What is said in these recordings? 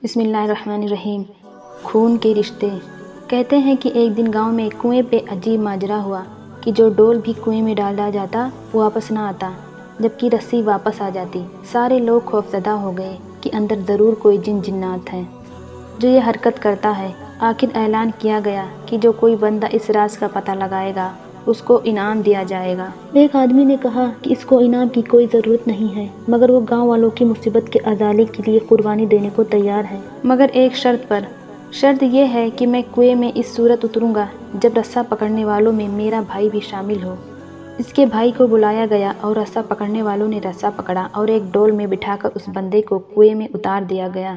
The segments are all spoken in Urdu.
بسم اللہ الرحمن الرحیم۔ خون کے رشتے۔ کہتے ہیں کہ ایک دن گاؤں میں کنویں پہ عجیب ماجرا ہوا کہ جو ڈول بھی کنویں میں ڈالا جاتا وہ واپس نہ آتا، جبکہ رسی واپس آ جاتی۔ سارے لوگ خوفزدہ ہو گئے کہ اندر ضرور کوئی جنات ہے جو یہ حرکت کرتا ہے۔ آخر اعلان کیا گیا کہ جو کوئی بندہ اس راز کا پتہ لگائے گا اس کو انعام دیا جائے گا۔ ایک آدمی نے کہا کہ اس کو انعام کی کوئی ضرورت نہیں ہے، مگر وہ گاؤں والوں کی مصیبت کے ازالے کے لیے قربانی دینے کو تیار ہے، مگر ایک شرط پر۔ شرط یہ ہے کہ میں کنویں میں اس صورت اتروں گا جب رسا پکڑنے والوں میں میرا بھائی بھی شامل ہو۔ اس کے بھائی کو بلایا گیا اور رسا پکڑنے والوں نے رسا پکڑا اور ایک ڈول میں بٹھا کر اس بندے کو کنویں میں اتار دیا گیا۔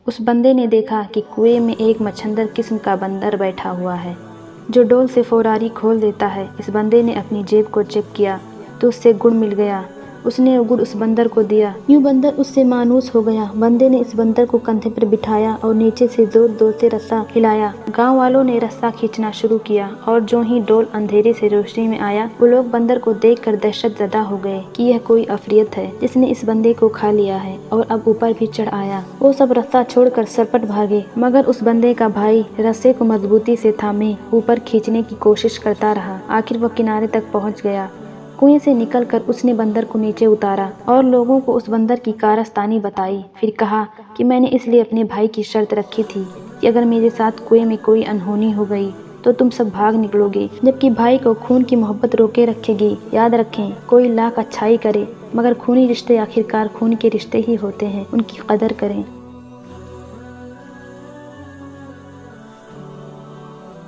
اس بندے نے دیکھا کہ کنویں میں ایک مچھندر قسم کا بندر بیٹھا ہوا ہے جو ڈول سے فوراری کھول دیتا ہے۔ اس بندے نے اپنی جیب کو چیک کیا تو اس سے گڑ مل گیا۔ اس نے وہ گڑ اس بندر کو دیا۔ یوں بندر اس سے مانوس ہو گیا۔ بندے نے اس بندر کو کندھے پر بٹھایا اور نیچے سے زور زور سے رسا ہلایا۔ گاؤں والوں نے رسا کھینچنا شروع کیا اور جو ہی ڈول اندھیرے سے روشنی میں آیا وہ لوگ بندر کو دیکھ کر دہشت زدہ ہو گئے کہ یہ کوئی عفریت ہے جس نے اس بندے کو کھا لیا ہے اور اب اوپر بھی چڑھ آیا۔ وہ سب رسا چھوڑ کر سرپٹ بھاگے، مگر اس بندے کا بھائی رسے کو مضبوطی سے تھامے اوپر کھینچنے کی کوشش کرتا رہا۔ آخر وہ کنارے تک پہنچ گیا۔ کنویں سے نکل کر اس نے بندر کو نیچے اتارا اور لوگوں کو اس بندر کی کارستانی بتائی۔ پھر کہا کہ میں نے اس لیے اپنے بھائی کی شرط رکھی تھی کہ اگر میرے ساتھ کنویں میں کوئی انہونی ہو گئی تو تم سب بھاگ نکلو گے، جبکہ بھائی کو خون کی محبت روکے رکھے گی۔ یاد رکھیں، کوئی لاکھ اچھائی کرے مگر خونی رشتے آخرکار خون کے رشتے ہی ہوتے ہیں، ان کی قدر کریں۔